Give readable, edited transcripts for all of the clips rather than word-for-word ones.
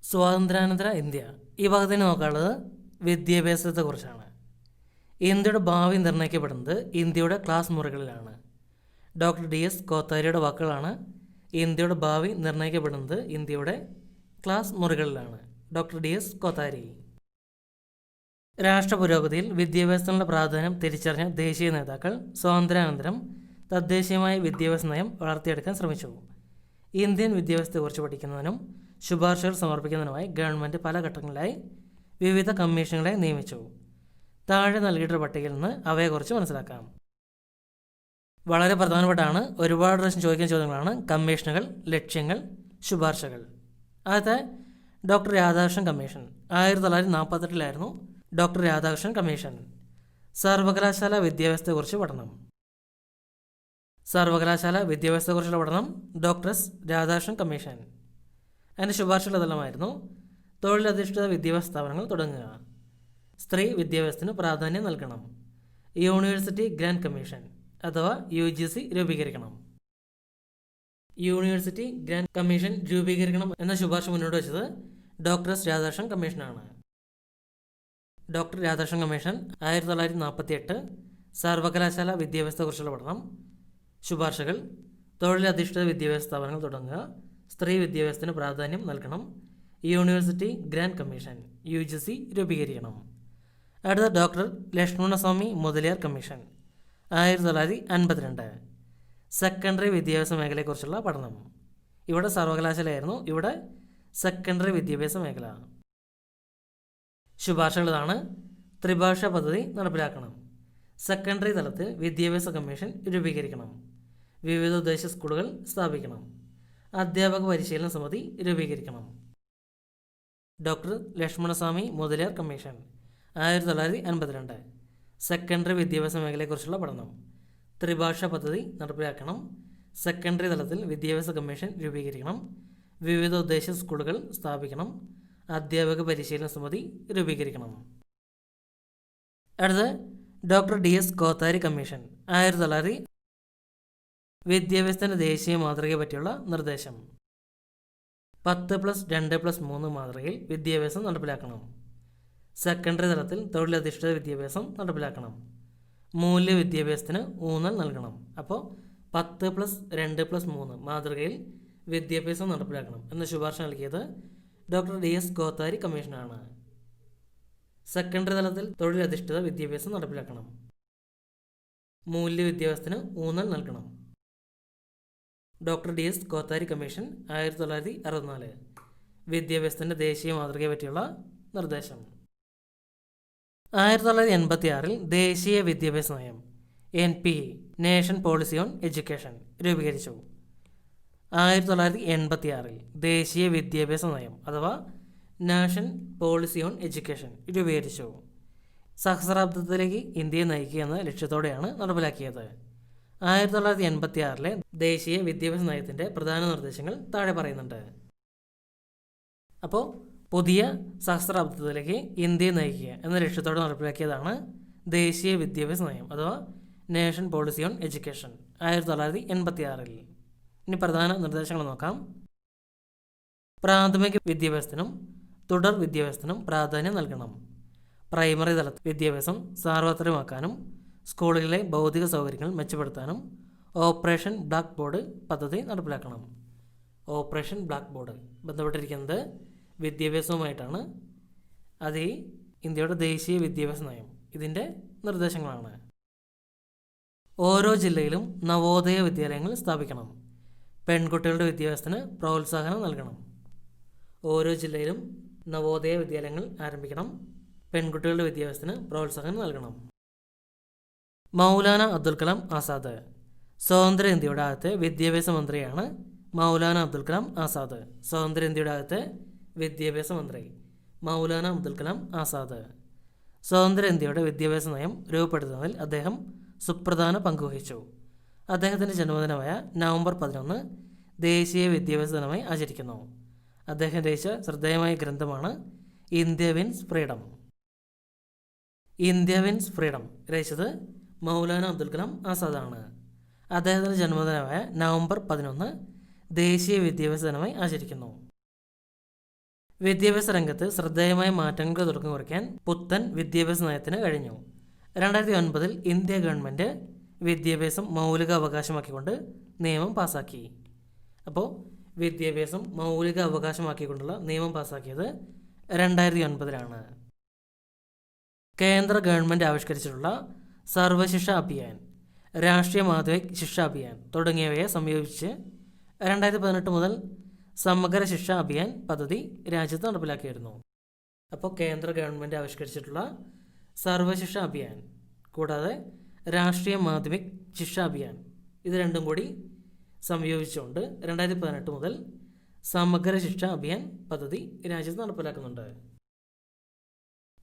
സ്വാതന്ത്ര്യാനന്തര ഇന്ത്യ ഈ ഭാഗത്തിന് നോക്കാനുള്ളത് വിദ്യാഭ്യാസത്തെക്കുറിച്ചാണ്. ഇന്ത്യയുടെ ഭാവി നിർണ്ണയിക്കപ്പെടുന്നത് ഇന്ത്യയുടെ ക്ലാസ് മുറികളിലാണ്. ഡോക്ടർ DS കോത്താരിയുടെ വാക്കുകളാണ്. ഇന്ത്യയുടെ ഭാവി നിർണ്ണയിക്കപ്പെടുന്നത് ഇന്ത്യയുടെ ക്ലാസ് മുറികളിലാണ്. Doctor DS Kothari. രാഷ്ട്ര പുരോഗതിയിൽ വിദ്യാഭ്യാസത്തിനുള്ള പ്രാധാന്യം തിരിച്ചറിഞ്ഞ ദേശീയ നേതാക്കൾ സ്വാതന്ത്ര്യാനന്തരം തദ്ദേശീയമായ വിദ്യാഭ്യാസ നയം വളർത്തിയെടുക്കാൻ ശ്രമിച്ചു. ഇന്ത്യൻ വിദ്യാഭ്യാസത്തെക്കുറിച്ച് പഠിക്കുന്നതിനും ശുപാർശകൾ സമർപ്പിക്കുന്നതിനുമായി ഗവൺമെൻറ് പല ഘട്ടങ്ങളിലായി വിവിധ കമ്മീഷനുകളെ നിയമിച്ചു. താഴെ നൽകിയിട്ടുള്ള പട്ടികയിൽ നിന്ന് അവയെക്കുറിച്ച് മനസ്സിലാക്കാം. വളരെ പ്രധാനപ്പെട്ടാണ്, ഒരുപാട് പ്രാവശ്യം ചോദിക്കുന്ന ചോദ്യങ്ങളാണ് കമ്മീഷനുകൾ, ലക്ഷ്യങ്ങൾ, ശുപാർശകൾ. ആദ്യത്തെ doctor Radhakrishnan commission 1948 doctor Radhakrishnan commission. സർവകലാശാല വിദ്യാഭ്യാസത്തെക്കുറിച്ച് പഠനം. സർവകലാശാല വിദ്യാഭ്യാസത്തെക്കുറിച്ചുള്ള പഠനം ഡോക്ടർ രാധാകൃഷ്ണൻ കമ്മീഷൻ. അതിൻ്റെ ശുപാർശകൾ ഇതെല്ലാമായിരുന്നു: തൊഴിലധിഷ്ഠിത വിദ്യാഭ്യാസ സ്ഥാപനങ്ങൾ തുടങ്ങുക, സ്ത്രീ വിദ്യാഭ്യാസത്തിന് പ്രാധാന്യം നൽകണം, യൂണിവേഴ്സിറ്റി ഗ്രാൻഡ് കമ്മീഷൻ അഥവാ UGC രൂപീകരിക്കണം. യൂണിവേഴ്സിറ്റി ഗ്രാൻഡ് കമ്മീഷൻ രൂപീകരിക്കണം എന്ന ശുപാർശ മുന്നോട്ട് വെച്ചത് ഡോക്ടർ രാധാകൃഷ്ണൻ കമ്മീഷനാണ്. ഡോക്ടർ രാധാകൃഷ്ണൻ കമ്മീഷൻ 1948 സർവകലാശാല വിദ്യാഭ്യാസത്തെക്കുറിച്ചുള്ള പഠനം. ശുപാർശകൾ: തൊഴിലധിഷ്ഠിത വിദ്യാഭ്യാസ സ്ഥാപനങ്ങൾ തുടങ്ങുക, സ്ത്രീ വിദ്യാഭ്യാസത്തിന് പ്രാധാന്യം നൽകണം, യൂണിവേഴ്സിറ്റി ഗ്രാൻഡ് കമ്മീഷൻ UGC രൂപീകരിക്കണം. അടുത്ത doctor Lakshmanaswami Mudaliar commission 1952 secondary വിദ്യാഭ്യാസ മേഖലയെക്കുറിച്ചുള്ള പഠനം. ഇവിടെ സർവകലാശാലയായിരുന്നു, ഇവിടെ സെക്കൻഡറി വിദ്യാഭ്യാസ മേഖല. ശുപാർശകൾ ഇതാണ്: ത്രിഭാഷാ പദ്ധതി നടപ്പിലാക്കണം, സെക്കൻഡറി തലത്തിൽ വിദ്യാഭ്യാസ കമ്മീഷൻ രൂപീകരിക്കണം, വിവിധ ഉദ്ദേശ സ്കൂളുകൾ സ്ഥാപിക്കണം, അധ്യാപക പരിശീലന സമിതി രൂപീകരിക്കണം. Doctor Lakshmanaswami Mudaliar commission 1952 secondary വിദ്യാഭ്യാസ മേഖലയെക്കുറിച്ചുള്ള പഠനം. ത്രിഭാഷാ പദ്ധതി നടപ്പിലാക്കണം, സെക്കൻഡറി തലത്തിൽ വിദ്യാഭ്യാസ കമ്മീഷൻ രൂപീകരിക്കണം, വിവിധ ഉദ്ദേശ സ്കൂളുകൾ സ്ഥാപിക്കണം, അധ്യാപക പരിശീലന സമിതി രൂപീകരിക്കണം. അടുത്ത് ഡോക്ടർ DS കോത്താരി കമ്മീഷൻ 1900 വിദ്യാഭ്യാസത്തിൻ്റെ ദേശീയ മാതൃകയെ പറ്റിയുള്ള നിർദ്ദേശം. 10+2+3 മാതൃകയിൽ വിദ്യാഭ്യാസം നടപ്പിലാക്കണം, സെക്കൻഡറി തലത്തിൽ തൊഴിലധിഷ്ഠിത വിദ്യാഭ്യാസം നടപ്പിലാക്കണം, മൂല്യ വിദ്യാഭ്യാസത്തിന് ഊന്നൽ നൽകണം. അപ്പോൾ 10+2+3 മാതൃകയിൽ വിദ്യാഭ്യാസം നടപ്പിലാക്കണം എന്ന ശുപാർശ നൽകിയത് ഡോക്ടർ DS കോത്താരി കമ്മീഷനാണ്. സെക്കൻഡറി തലത്തിൽ തൊഴിലധിഷ്ഠിത വിദ്യാഭ്യാസം നടപ്പിലാക്കണം, മൂല്യ വിദ്യാഭ്യാസത്തിന് ഊന്നൽ നൽകണം. ഡോക്ടർ DS കോത്താരി കമ്മീഷൻ 1964 വിദ്യാഭ്യാസത്തിൻ്റെ ദേശീയ മാതൃകയെ പറ്റിയുള്ള നിർദ്ദേശം. 1986 ദേശീയ വിദ്യാഭ്യാസ നയം NPE nation policy on education രൂപീകരിച്ചു. 1986 ദേശീയ വിദ്യാഭ്യാസ നയം അഥവാ നാഷൻ പോളിസി ഓൺ എഡ്യൂക്കേഷൻ രൂപീകരിച്ചു. സഹസ്രാബ്ദത്തിലേക്ക് ഇന്ത്യയെ നയിക്കുക എന്ന ലക്ഷ്യത്തോടെയാണ് നടപ്പിലാക്കിയത്. 1986 ദേശീയ വിദ്യാഭ്യാസ നയത്തിൻ്റെ പ്രധാന നിർദ്ദേശങ്ങൾ താഴെ പറയുന്നുണ്ട്. അപ്പോൾ പുതിയ സഹസ്രാബ്ദത്തിലേക്ക് ഇന്ത്യയെ നയിക്കുക എന്ന ലക്ഷ്യത്തോടെ നടപ്പിലാക്കിയതാണ് ദേശീയ വിദ്യാഭ്യാസ നയം അഥവാ നേഷൻ പോളിസി ഓൺ എഡ്യൂക്കേഷൻ 1986. ഇനി പ്രധാന നിർദ്ദേശങ്ങൾ നോക്കാം. പ്രാഥമിക വിദ്യാഭ്യാസത്തിനും തുടർ വിദ്യാഭ്യാസത്തിനും പ്രാധാന്യം നൽകണം. പ്രൈമറി തല വിദ്യാഭ്യാസം സാർവത്രികമാക്കാനും സ്കൂളുകളിലെ ഭൗതിക സൗകര്യങ്ങൾ മെച്ചപ്പെടുത്താനും ഓപ്പറേഷൻ ബ്ലാക്ക് ബോർഡ് പദ്ധതി നടപ്പിലാക്കണം. ഓപ്പറേഷൻ ബ്ലാക്ക് ബോർഡ് ബന്ധപ്പെട്ടിരിക്കുന്നത് വിദ്യാഭ്യാസവുമായിട്ടാണ്. അത് ഇന്ത്യയുടെ ദേശീയ വിദ്യാഭ്യാസ നയം ഇതിൻ്റെ നിർദ്ദേശങ്ങളാണ്. ഓരോ ജില്ലയിലും നവോദയ വിദ്യാലയങ്ങൾ സ്ഥാപിക്കണം. പെൺകുട്ടികളുടെ വിദ്യാഭ്യാസത്തിന് പ്രോത്സാഹനം നൽകണം. ഓരോ ജില്ലയിലും നവോദയ വിദ്യാലയങ്ങൾ ആരംഭിക്കണം. പെൺകുട്ടികളുടെ വിദ്യാഭ്യാസത്തിന് പ്രോത്സാഹനം നൽകണം. മൗലാന അബ്ദുൽ കലാം ആസാദ് സ്വതന്ത്ര ഇന്ത്യയുടെ ആദ്യത്തെ വിദ്യാഭ്യാസ മന്ത്രിയാണ്. മൗലാന അബ്ദുൽ കലാം ആസാദ് സ്വതന്ത്ര ഇന്ത്യയുടെ ആദ്യത്തെ വിദ്യാഭ്യാസ മന്ത്രി മൗലാന അബ്ദുൽ കലാം ആസാദ്. സ്വതന്ത്ര ഇന്ത്യയുടെ വിദ്യാഭ്യാസ നയം രൂപപ്പെടുത്തുന്നതിൽ അദ്ദേഹം സുപ്രധാന പങ്കുവഹിച്ചു. അദ്ദേഹത്തിൻ്റെ ജന്മദിനമായ നവംബർ 11 ദേശീയ വിദ്യാഭ്യാസ ദിനമായി ആചരിക്കുന്നു. അദ്ദേഹം രചിച്ച ശ്രദ്ധേയമായ ഗ്രന്ഥമാണ് India wins freedom. India wins freedom രചിച്ചത് മൗലാന അബ്ദുൽ കലാം ആസാദാണ്. അദ്ദേഹത്തിൻ്റെ ജന്മദിനമായ നവംബർ 11 ദേശീയ വിദ്യാഭ്യാസ ദിനമായി ആചരിക്കുന്നു. വിദ്യാഭ്യാസ രംഗത്ത് ശ്രദ്ധേയമായ മാറ്റങ്ങൾക്ക് തുടക്കം കുറിക്കാൻ പുത്തൻ വിദ്യാഭ്യാസ നയത്തിന് കഴിഞ്ഞു. 2009 ഇന്ത്യ ഗവൺമെൻറ് വിദ്യാഭ്യാസം മൗലിക അവകാശമാക്കിക്കൊണ്ട് നിയമം പാസാക്കി. അപ്പോൾ വിദ്യാഭ്യാസം മൗലിക അവകാശമാക്കിക്കൊണ്ടുള്ള നിയമം പാസാക്കിയത് 2009 കേന്ദ്ര ഗവൺമെൻറ് ആവിഷ്കരിച്ചിട്ടുള്ള സർവശിക്ഷ അഭിയാൻ, രാഷ്ട്രീയ മാധ്യമിക് ശിക്ഷ അഭിയാൻ തുടങ്ങിയവയെ സംയോജിച്ച് 2018 മുതൽ സമഗ്ര ശിക്ഷ അഭിയാൻ പദ്ധതി രാജ്യത്ത് നടപ്പിലാക്കിയിരുന്നു. അപ്പോൾ കേന്ദ്ര ഗവൺമെൻറ് ആവിഷ്കരിച്ചിട്ടുള്ള സർവശിക്ഷ അഭിയാൻ കൂടാതെ രാഷ്ട്രീയ മാധ്യമിക് ശിക്ഷ അഭിയാൻ ഇത് രണ്ടും കൂടി സംയോജിച്ചുകൊണ്ട് 2018 മുതൽ സമഗ്ര ശിക്ഷ അഭിയാൻ പദ്ധതി രാജ്യത്ത് നടപ്പിലാക്കുന്നുണ്ട്.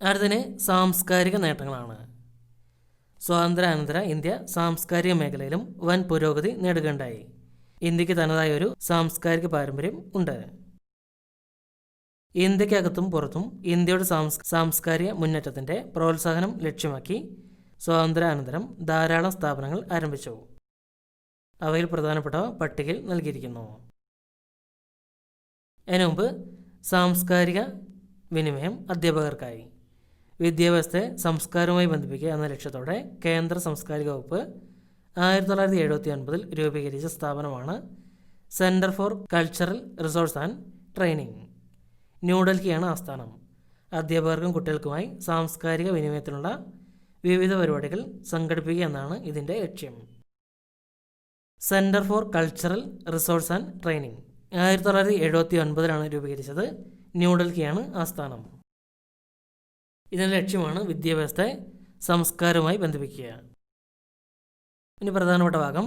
അടുത്തതിന് സാംസ്കാരിക നേട്ടങ്ങളാണ്. സ്വാതന്ത്ര്യാനന്തര ഇന്ത്യ സാംസ്കാരിക മേഖലയിലും വൻ പുരോഗതി നേടുകയുണ്ടായി. ഇന്ത്യക്ക് തനതായ ഒരു സാംസ്കാരിക പാരമ്പര്യം ഉണ്ട്. ഇന്ത്യക്കകത്തും പുറത്തും ഇന്ത്യയുടെ സാംസ്കാരിക മുന്നേറ്റത്തിൻ്റെ പ്രോത്സാഹനം ലക്ഷ്യമാക്കി സ്വാതന്ത്ര്യാനന്തരം ധാരാളം സ്ഥാപനങ്ങൾ ആരംഭിച്ചു. അവയിൽ പ്രധാനപ്പെട്ടവ പട്ടികയിൽ നൽകിയിരിക്കുന്നു. അതിനു മുമ്പ് സാംസ്കാരിക വിനിമയം അധ്യാപകർക്കായി വിദ്യാഭ്യാസത്തെ സംസ്കാരവുമായി ബന്ധിപ്പിക്കുക എന്ന ലക്ഷ്യത്തോടെ കേന്ദ്ര സാംസ്കാരിക വകുപ്പ് 1979 രൂപീകരിച്ച സ്ഥാപനമാണ് centre for cultural resource and training. ന്യൂഡൽഹിയാണ് ആസ്ഥാനം. അധ്യാപകർക്കും കുട്ടികൾക്കുമായി സാംസ്കാരിക വിനിമയത്തിനുള്ള വിവിധ പരിപാടികൾ സംഘടിപ്പിക്കുക എന്നാണ് ഇതിൻ്റെ ലക്ഷ്യം. Centre for cultural resource and training 1979 രൂപീകരിച്ചത്. ന്യൂഡൽഹിയാണ് ആസ്ഥാനം. ഇതിൻ്റെ ലക്ഷ്യമാണ് വിദ്യാഭ്യാസത്തെ സംസ്കാരവുമായി ബന്ധിപ്പിക്കുക. ഇനി പ്രധാനപ്പെട്ട ഭാഗം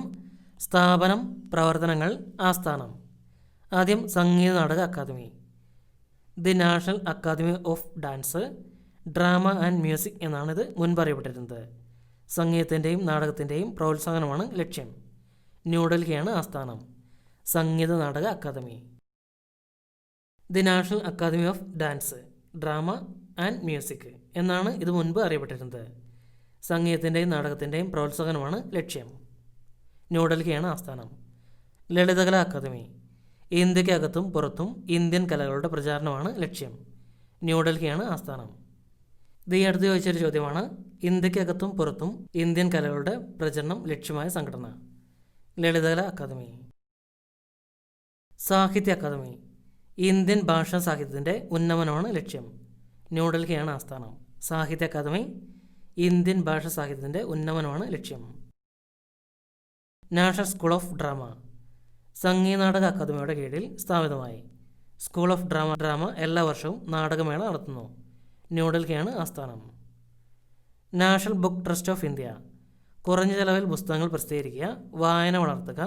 സ്ഥാപനം, പ്രവർത്തനങ്ങൾ, ആസ്ഥാനം. ആദ്യം Sangeet Natak Akademi. The national academy of dance, drama and music എന്നാണ് ഇത് മുൻപ് അറിയപ്പെട്ടിരുന്നത്. സംഗീതത്തിൻ്റെയും നാടകത്തിൻ്റെയും പ്രോത്സാഹനമാണ് ലക്ഷ്യം. ന്യൂഡൽഹിയാണ് ആസ്ഥാനം. Sangeet Natak Akademi. The national academy of dance, drama and music എന്നാണ് ഇത് മുൻപ് അറിയപ്പെട്ടിരുന്നത്. സംഗീതത്തിൻ്റെയും നാടകത്തിൻ്റെയും പ്രോത്സാഹനമാണ് ലക്ഷ്യം. ന്യൂഡൽഹിയാണ് ആസ്ഥാനം. ലളിതകലാ അക്കാദമി. ഇന്ത്യക്കകത്തും പുറത്തും ഇന്ത്യൻ കലകളുടെ പ്രചാരണമാണ് ലക്ഷ്യം. ന്യൂഡൽഹിയാണ് ആസ്ഥാനം. ഇത് ഈ അടുത്ത് ചോദിച്ചൊരു ചോദ്യമാണ്. ഇന്ത്യക്കകത്തും പുറത്തും ഇന്ത്യൻ കലകളുടെ പ്രചരണം ലക്ഷ്യമായ സംഘടന ലളിതകലാ അക്കാദമി. സാഹിത്യ അക്കാദമി. ഇന്ത്യൻ ഭാഷാ സാഹിത്യത്തിൻ്റെ ഉന്നമനമാണ് ലക്ഷ്യം. ന്യൂഡൽഹിയാണ് ആസ്ഥാനം. സാഹിത്യ അക്കാദമി ഇന്ത്യൻ ഭാഷാ സാഹിത്യത്തിൻ്റെ ഉന്നമനമാണ് ലക്ഷ്യം. National school of drama. സംഗീത നാടക അക്കാദമിയുടെ കീഴിൽ സ്ഥാപിതമായി. സ്കൂൾ ഓഫ് ഡ്രാമ എല്ലാ വർഷവും നാടകമേള നടത്തുന്നു. ന്യൂഡൽഹിയാണ് ആസ്ഥാനം. National book trust of India. കുറഞ്ഞ ചെലവിൽ പുസ്തകങ്ങൾ പ്രസിദ്ധീകരിക്കുക, വായന വളർത്തുക,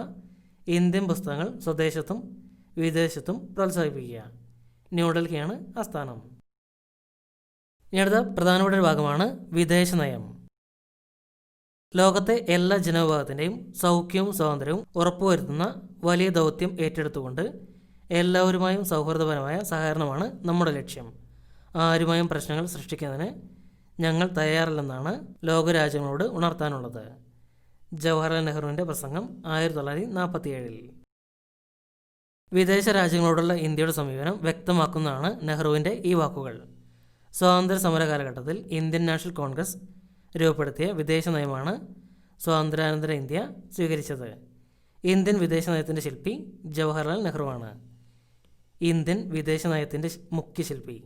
ഇന്ത്യൻ പുസ്തകങ്ങൾ സ്വദേശത്തും വിദേശത്തും പ്രോത്സാഹിപ്പിക്കുക. ന്യൂഡൽഹിയാണ് ആസ്ഥാനം. ഇനി അടുത്ത പ്രധാനപ്പെട്ട ഒരു ഭാഗമാണ് വിദേശ നയം. ലോകത്തെ എല്ലാ ജനവിഭാഗത്തിൻ്റെയും സൗഖ്യവും സ്വാതന്ത്ര്യവും ഉറപ്പുവരുത്തുന്ന വലിയ ദൗത്യം ഏറ്റെടുത്തുകൊണ്ട് എല്ലാവരുമായും സൗഹൃദപരമായ സഹകരണമാണ് നമ്മുടെ ലക്ഷ്യം. ആരുമായും പ്രശ്നങ്ങൾ സൃഷ്ടിക്കുന്നതിന് ഞങ്ങൾ തയ്യാറല്ലെന്നാണ് ലോകരാജ്യങ്ങളോട് ഉണർത്താനുള്ളത്. ജവഹർലാൽ നെഹ്റുവിൻ്റെ പ്രസംഗം 1947. വിദേശ രാജ്യങ്ങളോടുള്ള ഇന്ത്യയുടെ സമീപനം വ്യക്തമാക്കുന്നതാണ് നെഹ്റുവിൻ്റെ ഈ വാക്കുകൾ. സ്വാതന്ത്ര്യ സമര കാലഘട്ടത്തിൽ ഇന്ത്യൻ നാഷണൽ കോൺഗ്രസ് രൂപപ്പെടുത്തിയ വിദേശ നയമാണ് സ്വാതന്ത്ര്യാനന്തര ഇന്ത്യ സ്വീകരിച്ചത്. ഇന്ത്യൻ വിദേശ നയത്തിൻ്റെ ശില്പി ജവഹർലാൽ നെഹ്റുവാണ്. ഇന്ത്യൻ വിദേശ നയത്തിൻ്റെ മുഖ്യ ശില്പി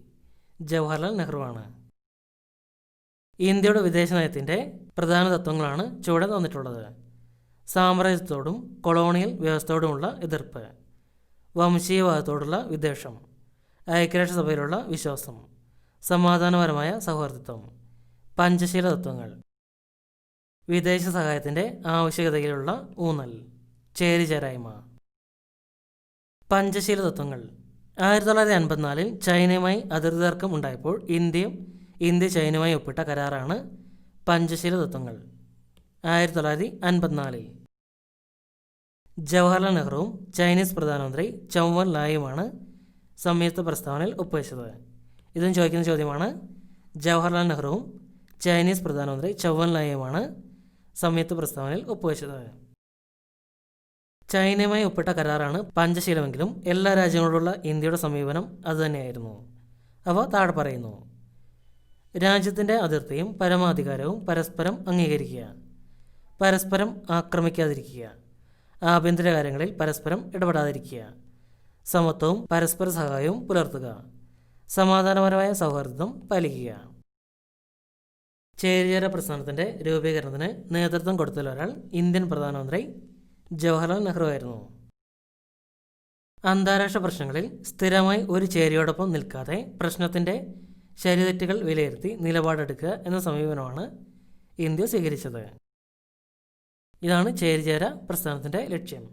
ജവഹർലാൽ നെഹ്റുവാണ്. ഇന്ത്യയുടെ വിദേശ നയത്തിൻ്റെ പ്രധാന തത്വങ്ങളാണ് ചുവടെ തന്നിട്ടുള്ളത്. സാമ്രാജ്യത്തോടും കൊളോണിയൽ വ്യവസ്ഥയോടുമുള്ള എതിർപ്പ്, വംശീയവാദത്തോടുള്ള വിദ്വേഷം, ഐക്യരാഷ്ട്രസഭയിലുള്ള വിശ്വാസം, സമാധാനപരമായ സൗഹാർദ്ദത്വം, പഞ്ചശീല തത്വങ്ങൾ, വിദേശ സഹായത്തിൻ്റെ ആവശ്യകതയിലുള്ള ഊന്നൽ, ചേരിചേരായ്മ. പഞ്ചശീല തത്വങ്ങൾ. 1954 ചൈനയുമായി അതിർത്തി തർക്കം ഉണ്ടായപ്പോൾ ഇന്ത്യ ചൈനയുമായി ഒപ്പിട്ട കരാറാണ് പഞ്ചശീല തത്വങ്ങൾ. 1954 ജവഹർലാൽ നെഹ്റുവും ചൈനീസ് പ്രധാനമന്ത്രി ചൗ വൻ ലായുമാണ് സംയുക്ത പ്രസ്താവനയിൽ ഒപ്പുവെച്ചത്. ഇതും ചോദിക്കുന്ന ചോദ്യമാണ്. ജവഹർലാൽ നെഹ്റുവും ചൈനീസ് പ്രധാനമന്ത്രി ചൗ വൻ ലായുമാണ് സംയുക്ത പ്രസ്താവനയിൽ ഒപ്പുവെച്ചത്. ചൈനയുമായി ഒപ്പിട്ട കരാറാണ് പഞ്ചശീലമെങ്കിലും എല്ലാ രാജ്യങ്ങളോടുള്ള ഇന്ത്യയുടെ സമീപനം അതുതന്നെയായിരുന്നു. അവ താഴെ പറയുന്നു. രാജ്യത്തിൻ്റെ അതിർത്തിയും പരമാധികാരവും പരസ്പരം അംഗീകരിക്കുക, പരസ്പരം ആക്രമിക്കാതിരിക്കുക, ആഭ്യന്തര കാര്യങ്ങളിൽ പരസ്പരം ഇടപെടാതിരിക്കുക, സമത്വവും പരസ്പര സഹായവും പുലർത്തുക, സമാധാനപരമായ സൗഹാർദ്ദം പാലിക്കുക. ചേരിചേര പ്രസ്ഥാനത്തിൻ്റെ രൂപീകരണത്തിന് നേതൃത്വം കൊടുത്തതിൽ ഒരാൾ ഇന്ത്യൻ പ്രധാനമന്ത്രി ജവഹർലാൽ നെഹ്റു ആയിരുന്നു. അന്താരാഷ്ട്ര പ്രശ്നങ്ങളിൽ സ്ഥിരമായി ഒരു ചേരിയോടൊപ്പം നിൽക്കാതെ പ്രശ്നത്തിൻ്റെ ശരിതെറ്റുകൾ വിലയിരുത്തി നിലപാടെടുക്കുക എന്ന സമീപനമാണ് ഇന്ത്യ സ്വീകരിച്ചത്. ഇതാണ് ചേരിചേര പ്രസ്ഥാനത്തിൻ്റെ ലക്ഷ്യം.